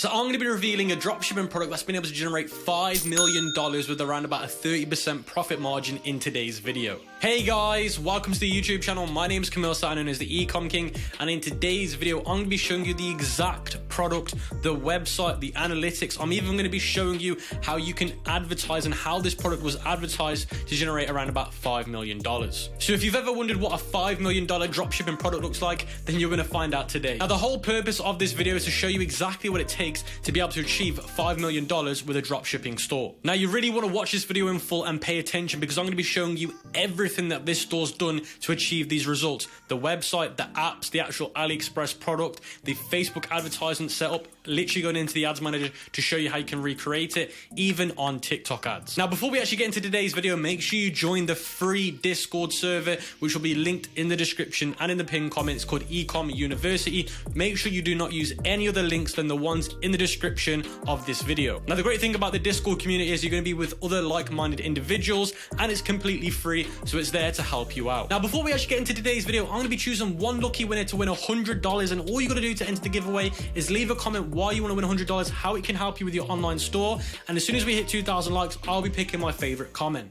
So I'm going to be revealing a dropshipping product that's been able to generate $5 million with around about a 30% profit margin in today's video. Hey guys, welcome to the YouTube channel. My name is Sebastian, known as the ECOM King, and in today's video, I'm going to be showing you the exact product, the website, the analytics. I'm even going to be showing you how you can advertise and how this product was advertised to generate around about $5 million. So if you've ever wondered what a $5 million dropshipping product looks like, then you're going to find out today. Now, the whole purpose of this video is to show you exactly what it takes to be able to achieve $5 million with a dropshipping store. Now, you really want to watch this video in full and pay attention because I'm going to be showing you everything that this store's done to achieve these results. The website, the apps, the actual AliExpress product, the Facebook advertisement setup, literally going into the ads manager to show you how you can recreate it, even on TikTok ads. Now, before we actually get into today's video, make sure you join the free Discord server, which will be linked in the description and in the pinned comment. It's called ECOM University. Make sure you do not use any other links than the ones in the description of this video. Now, the great thing about the Discord community is you're going to be with other like-minded individuals, and it's completely free, so it's there to help you out. Now, before we actually get into today's video, I'm going to be choosing one lucky winner to win $100, and all you got to do to enter the giveaway is leave a comment why you want to win $100, how it can help you with your online store, and as soon as we hit 2,000 likes, I'll be picking my favorite comment.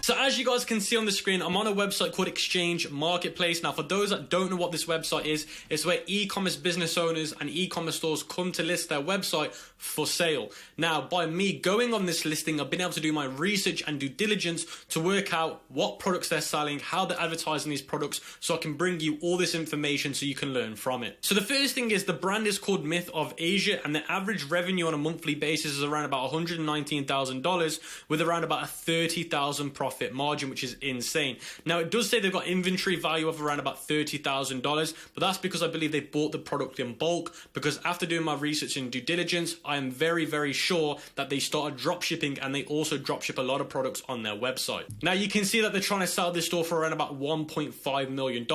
So as you guys can see on the screen, I'm on a website called Exchange Marketplace. Now, for those that don't know what this website is, it's where e-commerce business owners and e-commerce stores come to list their website for sale. Now, by me going on this listing, I've been able to do my research and due diligence to work out what products they're selling, how they're advertising these products, so I can bring you all this information so you can learn from it. So the first thing is the brand is called Myth of Asia, and the average revenue on a monthly basis is around about $119,000 with around about a 30,000 profit margin, which is insane. Now, it does say they've got inventory value of around about $30,000, but that's because I believe they bought the product in bulk, because after doing my research and due diligence, I am very, very sure that they started drop shipping, and they also drop ship a lot of products on their website. Now, you can see that they're trying to sell this store for around about $1.5 million,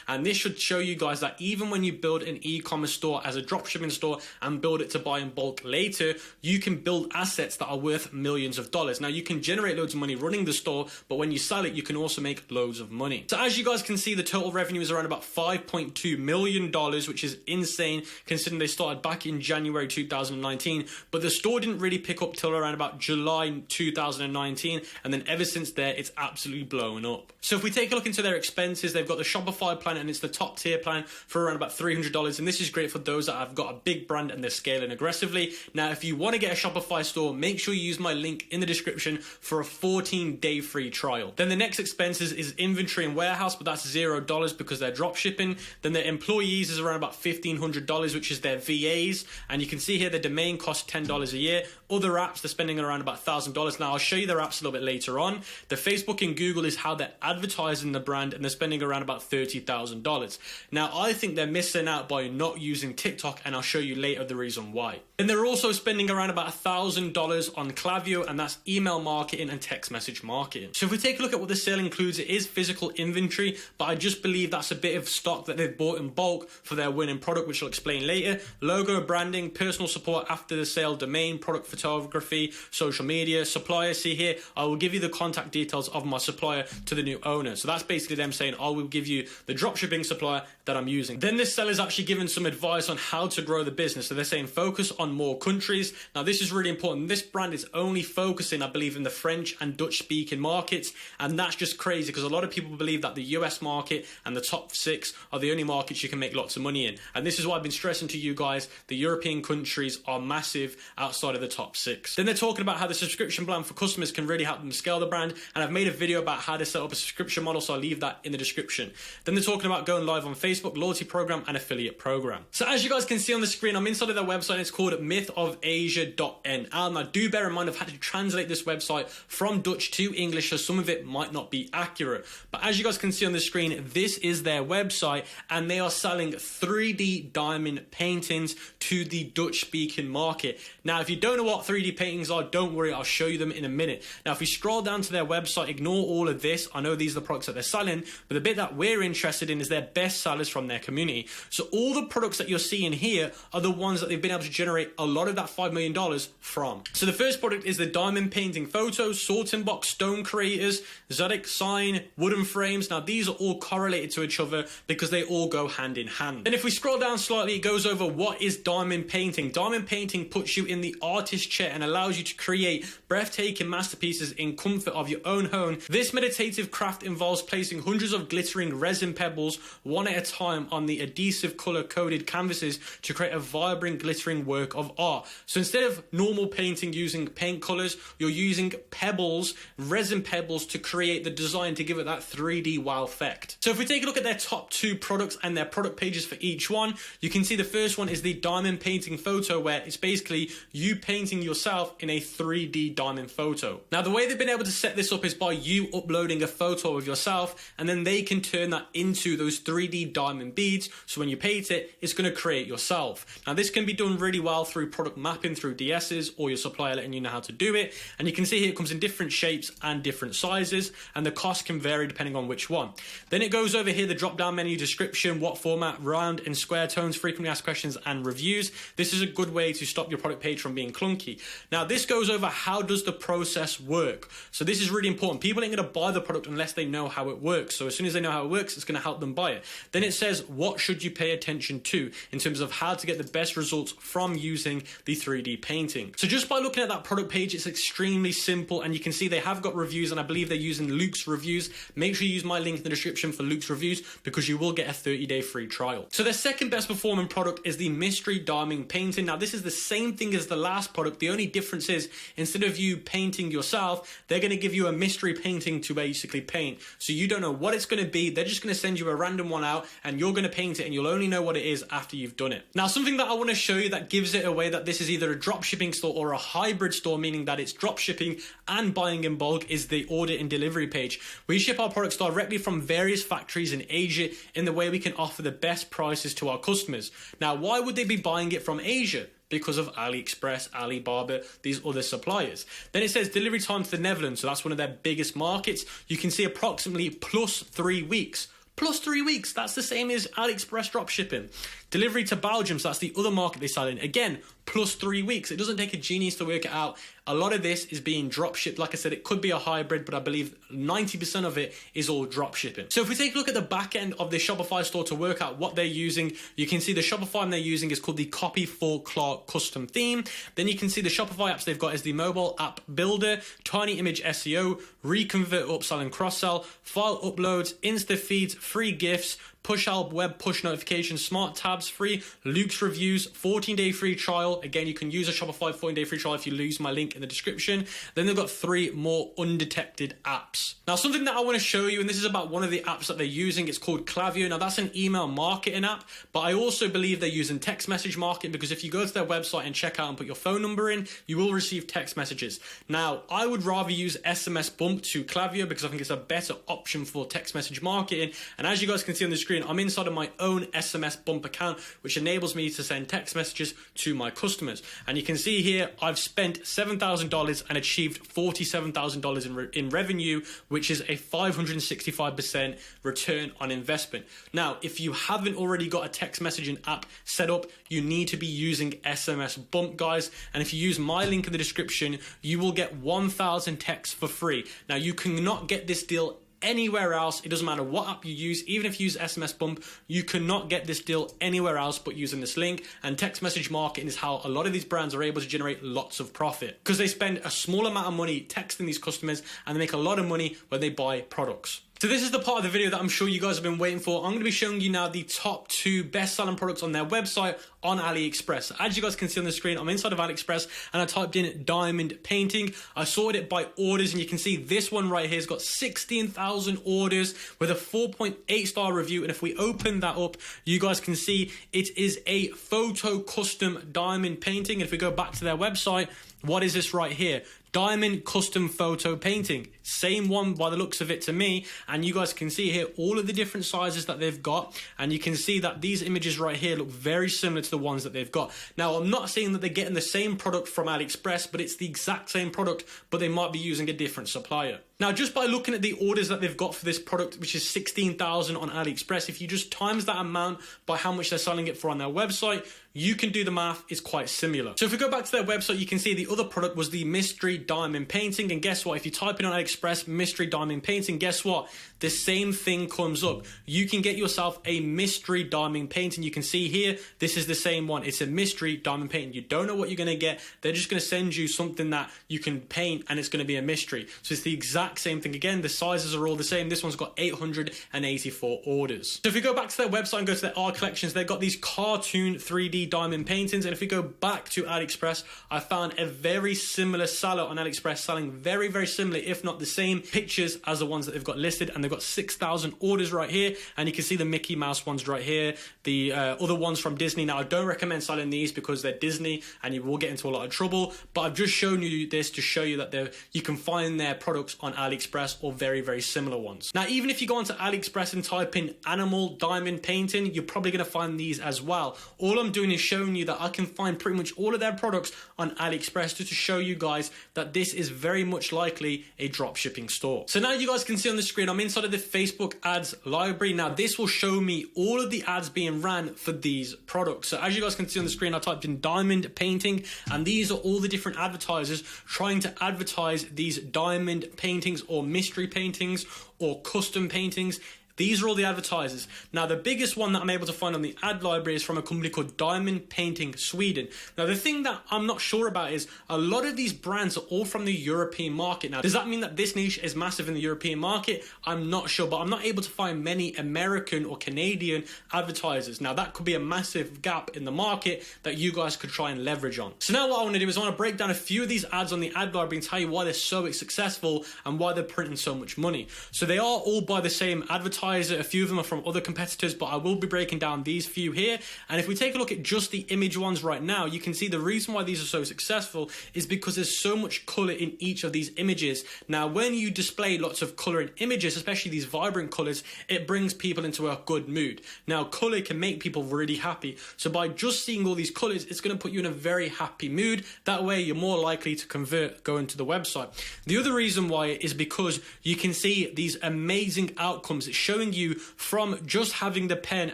and this should show you guys that even when you build an e-commerce store as a drop shipping store and build it to buy in bulk later, you can build assets that are worth millions of dollars. Now, you can generate loads of money running the store, but when you sell it, you can also make loads of money. So as you guys can see, the total revenue is around about $5.2 million, which is insane considering they started back in January 2019, but the store didn't really pick up till around about July 2019, and then ever since there, it's absolutely blown up. So if we take a look into their expenses, they've got the Shopify plan, and it's the top tier plan for around about $300, and this is great for those that have got a big brand and they're scaling aggressively. Now, if you want to get a Shopify store, make sure you use my link in the description for a 14-day free trial. Then the next expenses is inventory and warehouse, but that's $0 because they're drop shipping. Then their employees is around about $1,500, which is their VAs, and you can see here the domain costs $10 a year. Other apps, they're spending around about $1,000. Now, I'll show you their apps a little bit later on. The Facebook and Google is how they're advertising the brand, and they're spending around about $30,000. Now, I think they're missing out by not using TikTok, and I'll show you later the reason why. And they're also spending around about $1,000 on Klaviyo, and that's email marketing and text message marketing. So if we take a look at what the sale includes, it is physical inventory, but I just believe that's a bit of stock that they've bought in bulk for their winning product, which I'll explain later. Logo, branding, personal support after the sale, domain, product photography, social media, supplier. See here, I will give you the contact details of my supplier to the new owner. So that's basically them saying, I will give you the dropshipping supplier that I'm using. Then this seller's actually given some advice on how to grow the business. So they're saying focus on more countries. Now, this is really important. This brand is only focusing, I believe, in the French and Dutch speaking markets, and that's just crazy because a lot of people believe that the US market and the top 6 are the only markets you can make lots of money in. And this is why I've been stressing to you guys, the European countries are massive outside of the top 6. Then they're talking about how the subscription plan for customers can really help them scale the brand, and I've made a video about how to set up a subscription model, so I'll leave that in the description. Then they're talking about going live on Facebook, loyalty program, and affiliate program. So as you guys can see on the screen, I'm inside of their website, and it's called mythofasia.nl. Now, do bear in mind I've had to translate this website from Dutch to English, so some of it might not be accurate. But as you guys can see on the screen, this is their website, and they are selling 3D diamond paintings to the Dutch speaking market. Now, if you don't know what 3D paintings are, don't worry, I'll show you them in a minute. Now, if we scroll down to their website, ignore all of this. I know these are the products that they're selling, but the bit that we're interested in is their best sellers from their community. So all the products that you're seeing here are the ones that they've been able to generate a lot of that $5 million from. So the first product is the diamond painting photos, sorting box, stone crate, decorators, Zodiac sign, wooden frames. Now these are all correlated to each other because they all go hand in hand. Then if we scroll down slightly, it goes over what is diamond painting. Diamond painting puts you in the artist chair and allows you to create breathtaking masterpieces in comfort of your own home. This meditative craft involves placing hundreds of glittering resin pebbles one at a time on the adhesive color coded canvases to create a vibrant glittering work of art. So instead of normal painting using paint colors, you're using pebbles, resin pebbles, to create the design to give it that 3D wow effect. So if we take a look at their top 2 products and their product pages for each one, you can see the first one is the diamond painting photo, where it's basically you painting yourself in a 3D diamond photo. Now the way they've been able to set this up is by you uploading a photo of yourself, and then they can turn that into those 3D diamond beads. So when you paint it, it's going to create yourself. Now this can be done really well through product mapping through DSs or your supplier letting you know how to do it. And you can see here it comes in different shapes and different sizes, and the cost can vary depending on which one. Then it goes over here, the drop down menu, description, what format, round and square tones, frequently asked questions and reviews. This is a good way to stop your product page from being clunky. Now this goes over how does the process work. So this is really important. People ain't going to buy the product unless they know how it works. So as soon as they know how it works, it's going to help them buy it. Then it says what should you pay attention to in terms of how to get the best results from using the 3D painting. So just by looking at that product page, it's extremely simple, and you can see they have got reviews, and I believe they're using Luke's reviews. Make sure you use my link in the description for Luke's reviews because you will get a 30-day free trial. So their second best performing product is the mystery diamond painting. Now this is the same thing as the last product. The only difference is instead of you painting yourself, they're going to give you a mystery painting to basically paint. So you don't know what it's going to be. They're just going to send you a random one out and you're going to paint it, and you'll only know what it is after you've done it. Now something that I want to show you that gives it away that this is either a dropshipping store or a hybrid store, meaning that it's dropshipping and buying in bulk, is the Audit and Delivery page. We ship our products directly from various factories in Asia in the way we can offer the best prices to our customers. Now why would they be buying it from Asia? Because of AliExpress, Alibaba, these other suppliers. Then it says delivery time to the Netherlands, so that's one of their biggest markets. You can see approximately plus 3 weeks. Plus 3 weeks, that's the same as AliExpress dropshipping. Delivery to Belgium, so that's the other market they sell in. Again, plus 3 weeks. It doesn't take a genius to work it out. A lot of this is being drop shipped. Like I said, it could be a hybrid, but I believe 90% of it is all drop shipping. So if we take a look at the back end of the Shopify store to work out what they're using, you can see the Shopify they're using is called the Copy for Clark custom theme. Then you can see the Shopify apps they've got is the mobile app builder, tiny image SEO, reconvert, upsell and cross sell, file uploads, Insta feeds, free gifts, push help, web push notifications, smart tabs free, Luke's reviews, 14-day free trial. Again, you can use a Shopify 14-day free trial if you use my link in the description. Then they've got 3 more undetected apps. Now, something that I want to show you, and this is about one of the apps that they're using, it's called Klaviyo. Now, that's an email marketing app, but I also believe they're using text message marketing, because if you go to their website and check out and put your phone number in, you will receive text messages. Now, I would rather use SMS Bump to Klaviyo because I think it's a better option for text message marketing. And as you guys can see on the screen, I'm inside of my own SMS Bump account, which enables me to send text messages to my customers. And you can see here, I've spent $7,000 and achieved $47,000 in revenue, which is a 565% return on investment. Now, if you haven't already got a text messaging app set up, you need to be using SMS Bump, guys. And if you use my link in the description, you will get 1,000 texts for free. Now, you cannot get this deal anywhere else. It doesn't matter what app you use. Even if you use SMS Bump, you cannot get this deal anywhere else but using this link. And text message marketing is how a lot of these brands are able to generate lots of profit, because they spend a small amount of money texting these customers and they make a lot of money when they buy products. So this is the part of the video that I'm sure you guys have been waiting for. I'm going to be showing you now the top 2 best-selling products on their website on AliExpress. As you guys can see on the screen, I'm inside of AliExpress and I typed in diamond painting. I sorted it by orders, and you can see this one right here has got 16,000 orders with a 4.8 star review. And if we open that up, you guys can see it is a photo custom diamond painting. And if we go back to their website, what is this right here? Diamond custom photo painting. Same one by the looks of it to me. And you guys can see here all of the different sizes that they've got. And you can see that these images right here look very similar to the ones that they've got. Now, I'm not saying that they're getting the same product from AliExpress, but it's the exact same product, but they might be using a different supplier. Now, just by looking at the orders that they've got for this product, which is 16,000 on AliExpress, if you just times that amount by how much they're selling it for on their website, you can do the math. It's quite similar. So if we go back to their website, you can see the other product was the mystery diamond painting. And guess what? If you type in on AliExpress, mystery diamond painting, guess what? The same thing comes up. You can get yourself a mystery diamond painting. You can see here, this is the same one. It's a mystery diamond painting. You don't know what you're going to get. They're just going to send you something that you can paint and it's going to be a mystery. So it's the exact same thing. Again, the sizes are all the same. This one's got 884 orders. So if we go back to their website and go to their art collections, they've got these cartoon 3D diamond paintings. And if we go back to AliExpress, I found a very similar seller on AliExpress selling very, very similar, if not the same pictures as the ones that they've got listed. And they've got 6,000 orders right here. And you can see the Mickey Mouse ones right here. The other ones from Disney. Now, I don't recommend selling these because they're Disney and you will get into a lot of trouble. But I've just shown you this to show you that you can find their products on AliExpress or very, very similar ones. Now, even if you go onto AliExpress and type in animal diamond painting, you're probably going to find these as well. All I'm doing is showing you that I can find pretty much all of their products on AliExpress just to show you guys that this is very much likely a drop shipping store. So now you guys can see on the screen, I'm inside of the Facebook ads library. Now this will show me all of the ads being ran for these products. So as you guys can see on the screen, I typed in diamond painting and these are all the different advertisers trying to advertise these diamond paintings or mystery paintings or custom paintings. These are all the advertisers. Now, the biggest one that I'm able to find on the ad library is from a company called Diamond Painting Sweden. Now, the thing that I'm not sure about is a lot of these brands are all from the European market. Now, does that mean that this niche is massive in the European market? I'm not sure, but I'm not able to find many American or Canadian advertisers. Now, that could be a massive gap in the market that you guys could try and leverage on. So now what I want to do is I want to break down a few of these ads on the ad library and tell you why they're so successful and why they're printing so much money. So they are all by the same advertiser. A few of them are from other competitors, but I will be breaking down these few here. And if we take a look at just the image ones right now, you can see the reason why these are so successful is because there's so much color in each of these images. Now, when you display lots of color in images, especially these vibrant colors, it brings people into a good mood. Now, color can make people really happy. So by just seeing all these colors, it's going to put you in a very happy mood. That way, you're more likely to convert going to the website. The other reason why is because you can see these amazing outcomes. It's showing you from just having the pen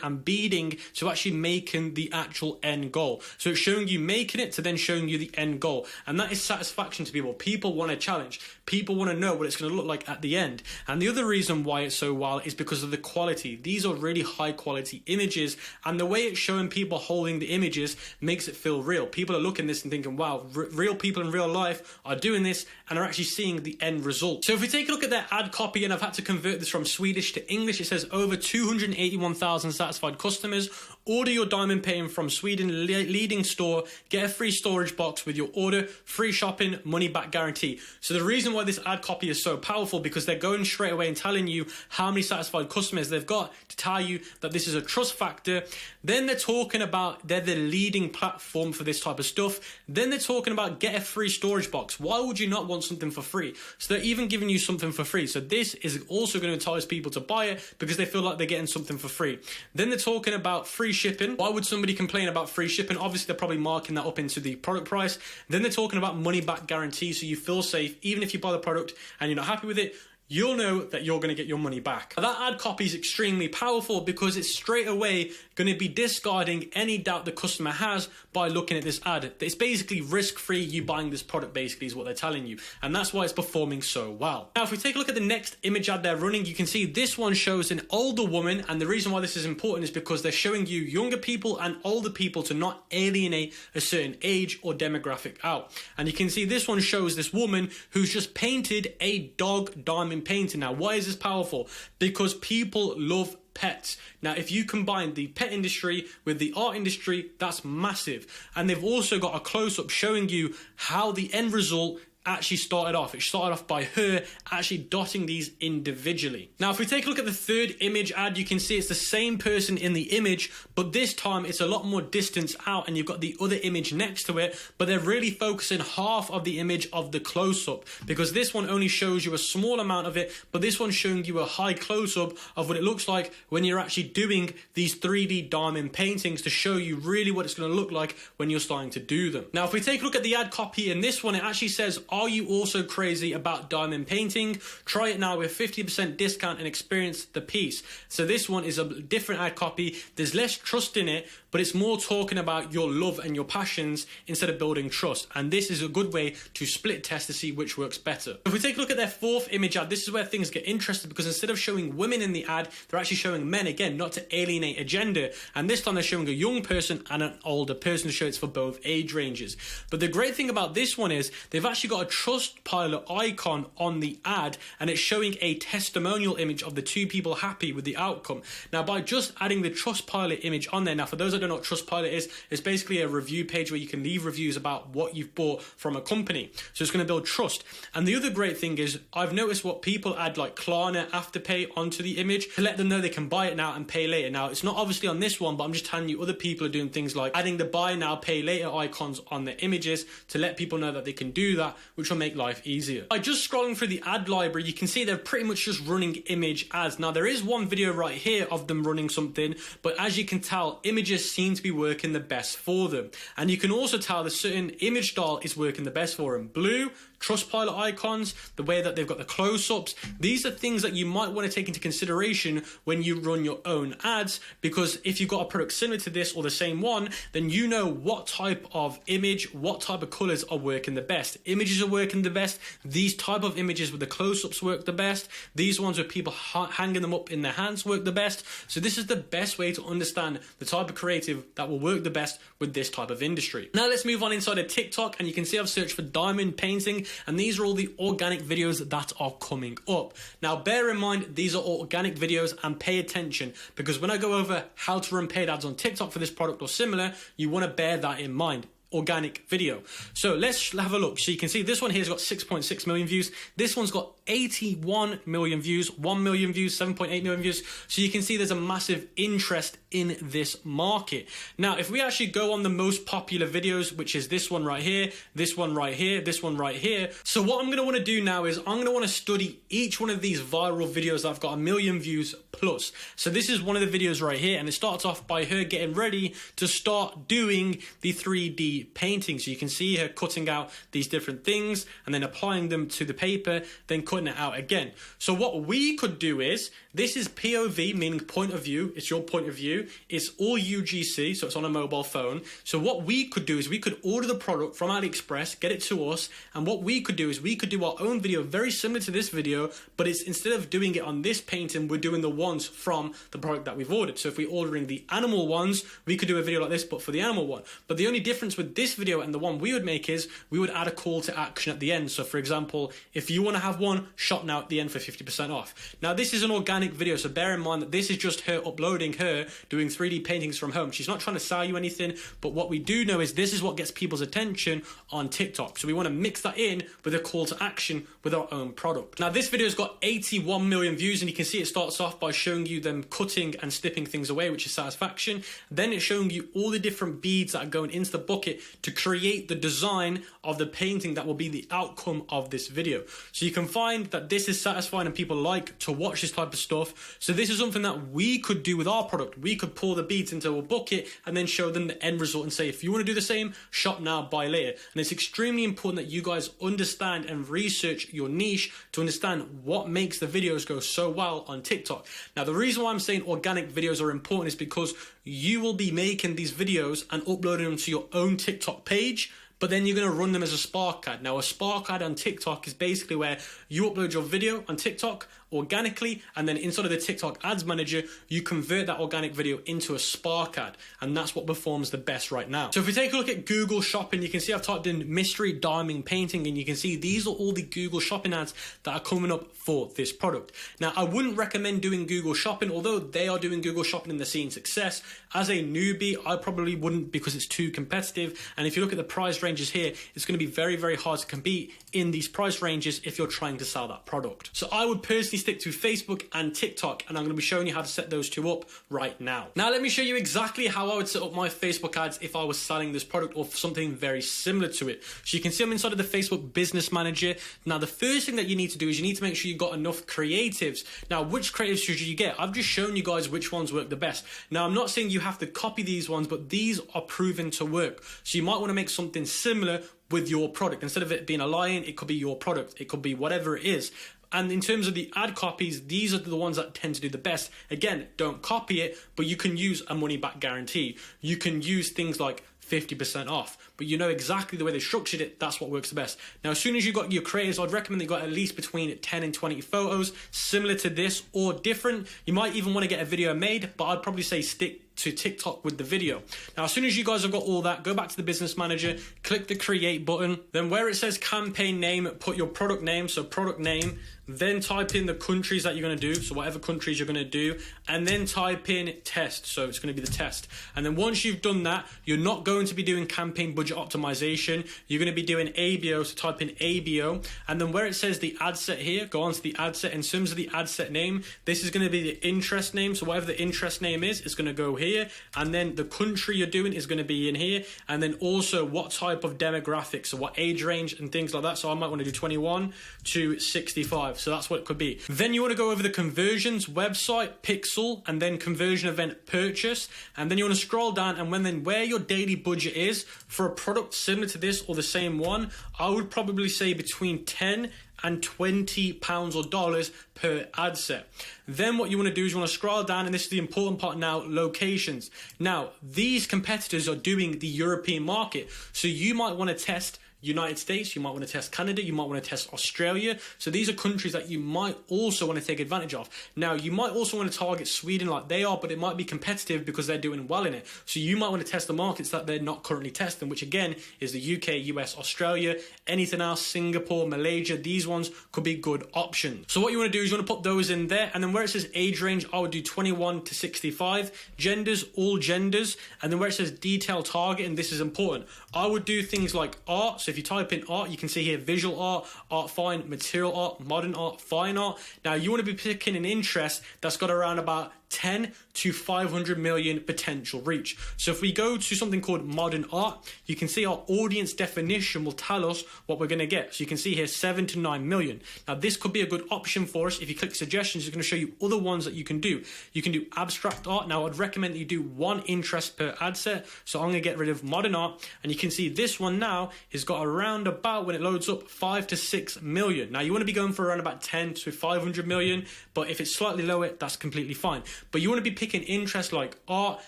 and beading to actually making the actual end goal. So it's showing you making it to then showing you the end goal. And that is satisfaction to people. People want a challenge. People want to know what it's going to look like at the end. And the other reason why it's so wild is because of the quality. These are really high quality images. And the way it's showing people holding the images makes it feel real. People are looking at this and thinking, wow, real people in real life are doing this and are actually seeing the end result. So if we take a look at their ad copy, and I've had to convert this from Swedish to English, it says over 281,000 satisfied customers. Order your diamond painting from Sweden leading store. Get a free storage box with your order. Free shopping, money back guarantee. So the reason why this ad copy is so powerful because they're going straight away and telling you how many satisfied customers they've got to tell you that this is a trust factor. Then they're talking about they're the leading platform for this type of stuff. Then they're talking about get a free storage box. Why would you not want something for free? So they're even giving you something for free. So this is also going to entice people to buy it because they feel like they're getting something for free. Then they're talking about free shipping. Why would somebody complain about free shipping? Obviously, they're probably marking that up into the product price. Then they're talking about money back guarantee, so you feel safe. Even if you buy the product and you're not happy with it, you'll know that you're going to get your money back. Now, that ad copy is extremely powerful because it's straight away going to be discarding any doubt the customer has by looking at this ad. It's basically risk-free you buying this product, basically, is what they're telling you. And that's why it's performing so well. Now, if we take a look at the next image ad they're running, you can see this one shows an older woman. And the reason why this is important is because they're showing you younger people and older people to not alienate a certain age or demographic out. And you can see this one shows this woman who's just painted a dog diamond painting. Now, why is this powerful? Because people love pets. Now, if you combine the pet industry with the art industry, that's massive. And they've also got a close-up showing you how the end result actually started off. It started off by her actually dotting these individually. Now, if we take a look at the third image ad, you can see it's the same person in the image, but this time it's a lot more distance out and you've got the other image next to it, but they're really focusing half of the image of the close-up because this one only shows you a small amount of it, but this one's showing you a high close-up of what it looks like when you're actually doing these 3D diamond paintings to show you really what it's going to look like when you're starting to do them. Now, if we take a look at the ad copy in this one, it actually says are you also crazy about diamond painting? Try it now with 50% discount and experience the piece. So this one is a different ad copy. There's less trust in it, but it's more talking about your love and your passions instead of building trust. And this is a good way to split test to see which works better. If we take a look at their fourth image ad, this is where things get interesting, because instead of showing women in the ad, they're actually showing men, again, not to alienate a gender. And this time they're showing a young person and an older person to show it's for both age ranges. But the great thing about this one is they've actually got a Trustpilot icon on the ad, and it's showing a testimonial image of the two people happy with the outcome. Now, by just adding the Trustpilot image on there, now for those that don't know what Trustpilot is, it's basically a review page where you can leave reviews about what you've bought from a company. So it's going to build trust. And the other great thing is I've noticed what people add, like Klarna Afterpay, onto the image to let them know they can buy it now and pay later. Now, it's not obviously on this one, but I'm just telling you other people are doing things like adding the buy now, pay later icons on their images to let people know that they can do that, which will make life easier. By just scrolling through the ad library, you can see they're pretty much just running image ads. Now, there is one video right here of them running something, but as you can tell, images seem to be working the best for them. And you can also tell the certain image style is working the best for them. Blue, Trustpilot icons, the way that they've got the close-ups, these are things that you might want to take into consideration when you run your own ads, because if you've got a product similar to this or the same one, then you know what type of image, what type of colors are working the best. Images are working the best. These type of images with the close-ups work the best. These ones with people hanging them up in their hands work the best. So this is the best way to understand the type of creative that will work the best with this type of industry. Now let's move on inside of TikTok, and you can see I've searched for diamond painting, and these are all the organic videos that are coming up. Now bear in mind, these are all organic videos, and pay attention, because when I go over how to run paid ads on TikTok for this product or similar, you want to bear that in mind. Organic video. So let's have a look. So you can see this one here's got 6.6 million views. This one's got 81 million views, 1 million views, 7.8 million views. So you can see there's a massive interest in this market. Now, if we actually go on the most popular videos, which is this one right here, this one right here, this one right here. So what I'm going to want to do now is I'm going to want to study each one of these viral videos that have got 1 million views plus. So this is one of the videos right here, and it starts off by her getting ready to start doing the 3D painting. So you can see her cutting out these different things and then applying them to the paper, then cutting it out again. So what we could do is, this is POV, meaning point of view. It's your point of view. It's all UGC, so it's on a mobile phone. So what we could do is we could order the product from AliExpress, get it to us, and what we could do is we could do our own video very similar to this video, but it's instead of doing it on this painting, we're doing the ones from the product that we've ordered. So if we're ordering the animal ones, we could do a video like this, but for the animal one. But the only difference with this video and the one we would make is we would add a call to action at the end. So for example, if you want to have one, shop now at the end for 50% off. Now this is an organic video, so bear in mind that this is just her uploading her doing 3D paintings from home. She's not trying to sell you anything, but what we do know is this is what gets people's attention on TikTok. So we want to mix that in with a call to action with our own product. Now this video's got 81 million views, and you can see it starts off by showing you them cutting and snipping things away, which is satisfaction. Then it's showing you all the different beads that are going into the bucket to create the design of the painting that will be the outcome of this video. So you can find that this is satisfying and people like to watch this type of stuff. So this is something that we could do with our product. We could pour the beads into a bucket and then show them the end result and say, if you want to do the same, shop now, buy later. And it's extremely important that you guys understand and research your niche to understand what makes the videos go so well on TikTok. Now, the reason why I'm saying organic videos are important is because you will be making these videos and uploading them to your own TikTok page, but then you're going to run them as a Spark ad. Now, a Spark ad on TikTok is basically where you upload your video on TikTok organically, and then inside of the TikTok Ads Manager, you convert that organic video into a Spark ad, and that's what performs the best right now. So if we take a look at Google Shopping, you can see I've typed in mystery diamond painting, and you can see these are all the Google Shopping ads that are coming up for this product. Now, I wouldn't recommend doing Google Shopping, although they are doing Google Shopping and they're seeing success. As a newbie, I probably wouldn't, because it's too competitive, and if you look at the price ranges here, it's going to be very, very hard to compete in these price ranges if you're trying to sell that product. So I would personally stick to Facebook and TikTok, and I'm going to be showing you how to set those two up right now. Now let me show you exactly how I would set up my Facebook ads if I was selling this product or something very similar to it. So you can see I'm inside of the Facebook Business Manager. Now the first thing that you need to do is you need to make sure you've got enough creatives. Now which creatives should you get? I've just shown you guys which ones work the best. Now I'm not saying you have to copy these ones, but these are proven to work. So you might want to make something similar, with your product. Instead of it being a lion, it could be your product. It could be whatever it is. And in terms of the ad copies, these are the ones that tend to do the best. Again, don't copy it, but you can use a money back guarantee. You can use things like 50% off, but you know exactly the way they structured it. That's what works the best. Now, as soon as you got your creators, I'd recommend you got at least between 10 and 20 photos similar to this or different. You might even want to get a video made, but I'd probably say stick to TikTok with the video. Now, as soon as you guys have got all that, go back to the business manager, click the create button. Then where it says campaign name, put your product name, so product name, then type in the countries that you're going to do, so whatever countries you're going to do, and then type in test, so it's going to be the test. And then once you've done that, you're not going to be doing campaign budget optimization, you're going to be doing ABO, so type in ABO, and then where it says the ad set here, go on to the ad set. In terms of the ad set name, this is going to be the interest name, so whatever the interest name is, it's going to go here, and then the country you're doing is going to be in here, and then also what type of demographics, so what age range and things like that. So I might want to do 21 to 65, so that's what it could be. Then you want to go over the conversions, website, pixel, and then conversion event purchase, and then you want to scroll down, and then where your daily budget is for a product similar to this or the same one, I would probably say between 10 and £20 or dollars per ad set. Then what you want to do is you want to scroll down, and this is the important part now, locations. Now, these competitors are doing the European market, so you might want to test United States, you might want to test Canada, you might want to test Australia. So these are countries that you might also want to take advantage of. Now, you might also want to target Sweden like they are, but it might be competitive because they're doing well in it. So you might want to test the markets that they're not currently testing, which again is the UK, US, Australia, anything else, Singapore, Malaysia. These ones could be good options. So what you want to do is you want to put those in there, and then where it says age range, I would do 21 to 65. Genders, all genders. And then where it says detail target, and this is important, I would do things like art. So if you type in art, you can see here visual art, art fine, material art, modern art, fine art. Now you want to be picking an interest that's got around about 10 to 500 million potential reach. So if we go to something called modern art, you can see our audience definition will tell us what we're going to get. So you can see here 7 to 9 million. Now this could be a good option for us. If you click suggestions, it's going to show you other ones that you can do. You can do abstract art. Now I'd recommend that you do one interest per ad set. So I'm going to get rid of modern art, and you can see this one now has got around about, when it loads up, 5 to 6 million. Now you want to be going for around about 10 to 500 million, but if it's slightly lower, that's completely fine. But you want to be picking interests like art,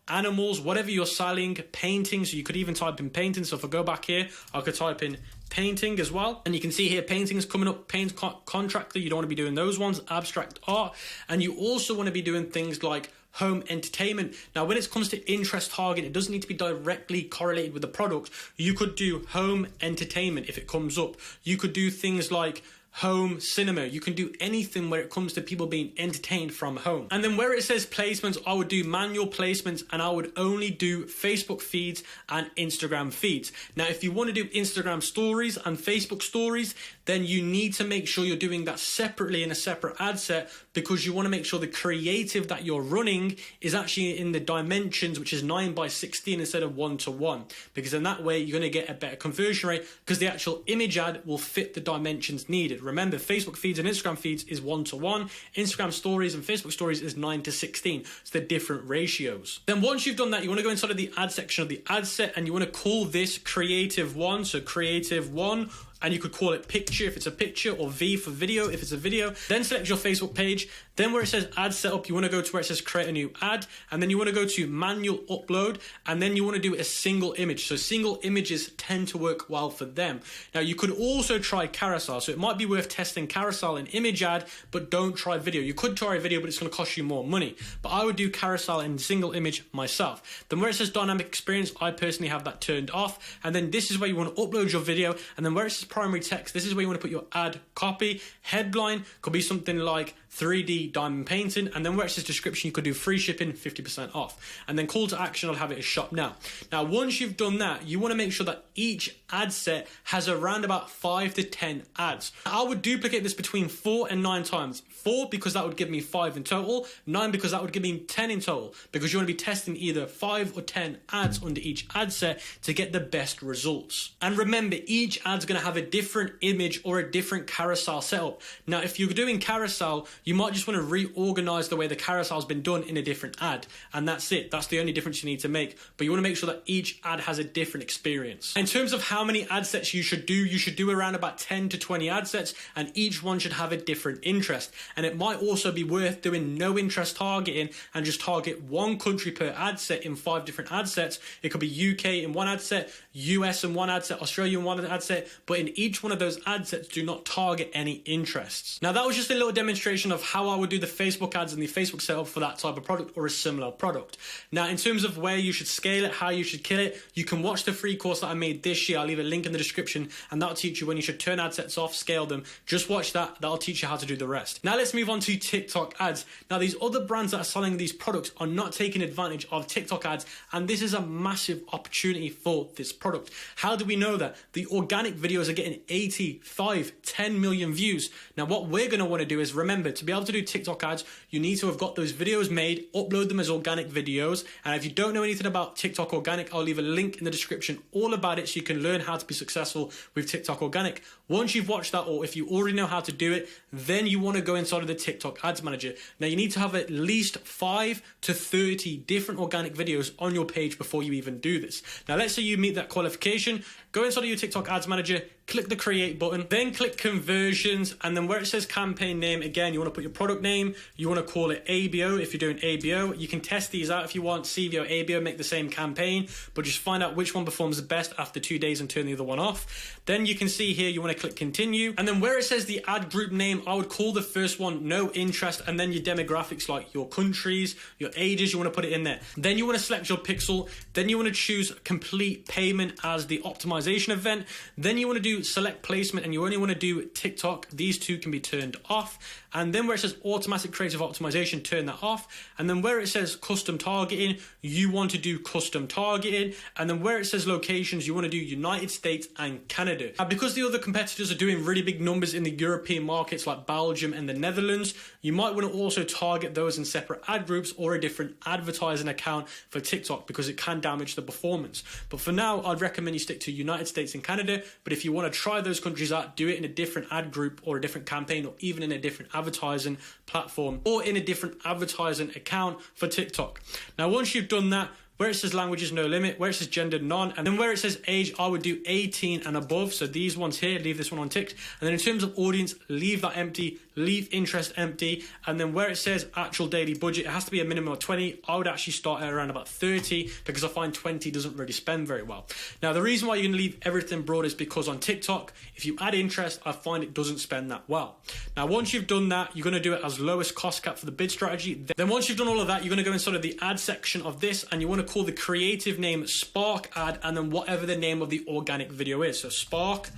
animals, whatever you're selling, painting. So you could even type in painting. So if I go back here, I could type in painting as well, and you can see here paintings coming up, paint contractor. You don't want to be doing those ones, abstract art. And you also want to be doing things like home entertainment. Now when it comes to interest target, it doesn't need to be directly correlated with the product. You could do home entertainment if it comes up. You could do things like home cinema. You can do anything where it comes to people being entertained from home. And then where it says placements, I would do manual placements, and I would only do Facebook feeds and Instagram feeds. Now if you want to do Instagram stories and Facebook stories, then you need to make sure you're doing that separately in a separate ad set, because you want to make sure the creative that you're running is actually in the dimensions, which is 9:16 instead of 1:1, because in that way you're going to get a better conversion rate, because the actual image ad will fit the dimensions needed. Remember, Facebook feeds and Instagram feeds is 1:1. Instagram stories and Facebook stories is 9:16. It's the different ratios. Then once you've done that, you want to go inside of the ad section of the ad set, and you want to call this creative one. So creative one. And you could call it picture if it's a picture, or V for video if it's a video. Then select your Facebook page. Then where it says ad setup, you want to go to where it says create a new ad, and then you want to go to manual upload, and then you want to do a single image. So single images tend to work well for them. Now you could also try carousel, so it might be worth testing carousel and image ad, but don't try video. You could try a video, but it's going to cost you more money. But I would do carousel and single image myself. Then where it says dynamic experience, I personally have that turned off. And then this is where you want to upload your video, and then where it says primary text, this is where you want to put your ad copy. Headline could be something like 3D diamond painting, and then where it says description, you could do free shipping, 50% off. And then call to action, I'll have it as shop now. Now once you've done that, you want to make sure that each ad set has around about 5 to 10 ads. I would duplicate this between 4 and 9 times. 4 because that would give me 5 in total, 9 because that would give me 10 in total, because you want to be testing either 5 or 10 ads under each ad set to get the best results. And remember, each ad's going to have a different image or a different carousel setup. Now if you're doing carousel, You might just want to reorganize the way the carousel's been done in a different ad. And that's it. That's the only difference you need to make. But you want to make sure that each ad has a different experience. In terms of how many ad sets you should do around about 10 to 20 ad sets, and each one should have a different interest. And it might also be worth doing no interest targeting and just target one country per ad set in 5 different ad sets. It could be UK in one ad set, US in one ad set, Australia in one ad set, but in each one of those ad sets, do not target any interests. Now that was just a little demonstration of how I would do the Facebook ads and the Facebook setup for that type of product or a similar product. Now in terms of where you should scale it, how you should kill it, you can watch the free course that I made this year. I'll leave a link in the description, and that'll teach you when you should turn ad sets off, scale them. Just watch that. That'll teach you how to do the rest. Now let's move on to TikTok ads. Now these other brands that are selling these products are not taking advantage of TikTok ads, and this is a massive opportunity for this product. How do we know that? The organic videos are getting 85, 10 million views. Now what we're going to want to do is, remember, to be able to do TikTok ads, you need to have got those videos made, upload them as organic videos. And if you don't know anything about TikTok organic, I'll leave a link in the description all about it so you can learn how to be successful with TikTok organic. Once you've watched that, or if you already know how to do it, then you want to go inside of the TikTok ads manager. Now you need to have at least 5 to 30 different organic videos on your page before you even do this. Now let's say you meet that qualification, go inside of your TikTok ads manager, click the create button, then click conversions, and then where it says campaign name, again, you want to put your product name, you want to call it ABO if you're doing ABO. You can test these out if you want, CVO, ABO, make the same campaign, but just find out which one performs the best after 2 days and turn the other one off. Then you can see here, you want to click continue, and then where it says the ad group name, I would call the first one no interest, and then your demographics like your countries, your ages, you want to put it in there. Then you want to select your pixel, then you want to choose complete payment as the optimization event, then you want to do select placement, and you only want to do TikTok. These two can be turned off. And then where it says automatic creative optimization, turn that off. And then where it says custom targeting, you want to do custom targeting. And then where it says locations, you want to do United States and Canada. Now, because the other competitors are doing really big numbers in the European markets like Belgium and the Netherlands, you might want to also target those in separate ad groups or a different advertising account for TikTok, because it can damage the performance. But for now, I'd recommend you stick to United States and Canada. But if you want to try those countries out, do it in a different ad group or a different campaign, or even in a different advertising platform or in a different advertising account for TikTok. Now, once you've done that, where it says languages no limit, where it says gender none, and then where it says age, I would do 18 and above. So these ones here, leave this one on ticked. And then in terms of audience, leave that empty, leave interest empty. And then where it says actual daily budget, it has to be a minimum of 20. I would actually start at around about 30 because I find 20 doesn't really spend very well. Now, the reason why you're gonna leave everything broad is because on TikTok, if you add interest, I find it doesn't spend that well. Now, once you've done that, you're gonna do it as lowest cost cap for the bid strategy. Then once you've done all of that, you're gonna go inside of the ad section of this, and you wanna call the creative name Spark Ad, and then whatever the name of the organic video is. So Spark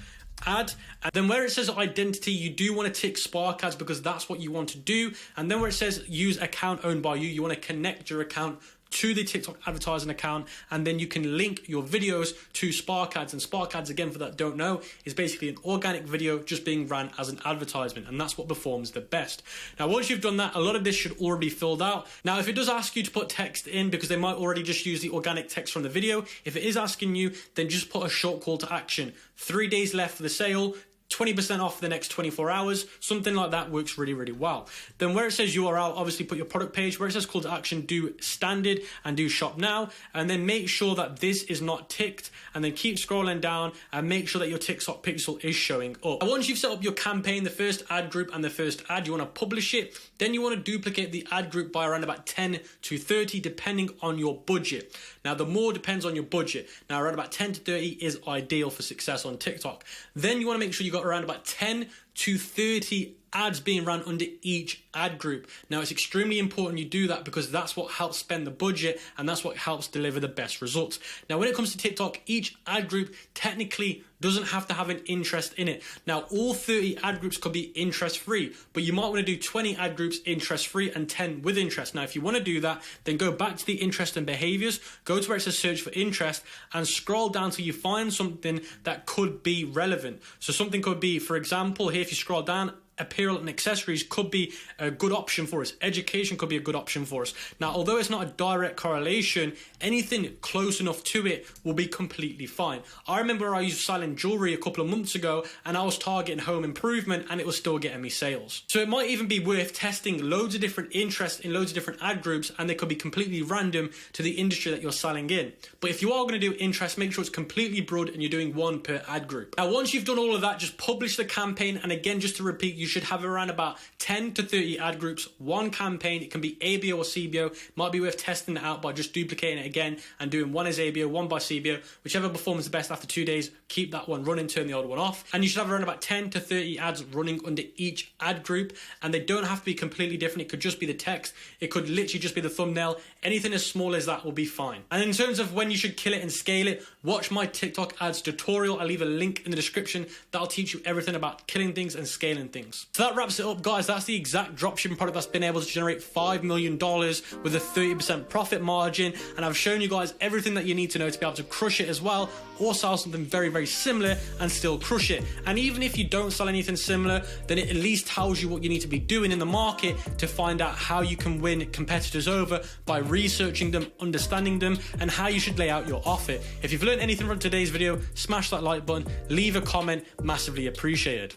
Ad, and then where it says identity, you do want to tick Spark Ads because that's what you want to do. And then where it says use account owned by you want to connect your account to the TikTok advertising account, and then you can link your videos to Spark Ads. And Spark Ads, again, for that don't know, is basically an organic video just being ran as an advertisement, and that's what performs the best. Now, once you've done that, a lot of this should already be filled out. Now, if it does ask you to put text in, because they might already just use the organic text from the video, if it is asking you, then just put a short call to action. 3 days left for the sale, 20% off for the next 24 hours, something like that works really, really well. Then where it says URL, obviously put your product page. Where it says call to action, do standard and do shop now. And then make sure that this is not ticked, and then keep scrolling down and make sure that your TikTok pixel is showing up. And once you've set up your campaign, the first ad group and the first ad, you want to publish it. Then you want to duplicate the ad group by around about 10 to 30, depending on your budget. Now, the more depends on your budget. Now, around about 10 to 30 is ideal for success on TikTok. Then you want to make sure you got around about 10 to 30 ads being run under each ad group. Now, it's extremely important you do that because that's what helps spend the budget, and that's what helps deliver the best results. Now, when it comes to TikTok, each ad group technically doesn't have to have an interest in it. Now, all 30 ad groups could be interest free, but you might want to do 20 ad groups interest free and 10 with interest. Now, if you want to do that, then go back to the interest and behaviors, go to where it says search for interest, and scroll down till you find something that could be relevant. So something could be, for example, here if you scroll down, apparel and accessories could be a good option for us. Education could be a good option for us. Now, although it's not a direct correlation, anything close enough to it will be completely fine. I remember I used selling jewelry a couple of months ago and I was targeting home improvement and it was still getting me sales. So it might even be worth testing loads of different interests in loads of different ad groups, and they could be completely random to the industry that you're selling in. But if you are going to do interest, make sure it's completely broad and you're doing one per ad group. Now, once you've done all of that, just publish the campaign. And again, just to repeat, you should have around about 10 to 30 ad groups, one campaign. It can be ABO or CBO. Might be worth testing it out by just duplicating it again and doing one as ABO, one by CBO. Whichever performs the best after 2 days, keep that one running, turn the other one off. And you should have around about 10 to 30 ads running under each ad group. And they don't have to be completely different. It could just be the text. It could literally just be the thumbnail. Anything as small as that will be fine. And in terms of when you should kill it and scale it, watch my TikTok ads tutorial. I'll leave a link in the description. That'll teach you everything about killing things and scaling things. So that wraps it up, guys. That's the exact dropshipping product that's been able to generate $5 million with a 30% profit margin. And I've shown you guys everything that you need to know to be able to crush it as well, or sell something very, very similar and still crush it. And even if you don't sell anything similar, then it at least tells you what you need to be doing in the market to find out how you can win competitors over by researching them, understanding them, and how you should lay out your offer. If you've learned anything from today's video, smash that like button, leave a comment, massively appreciated.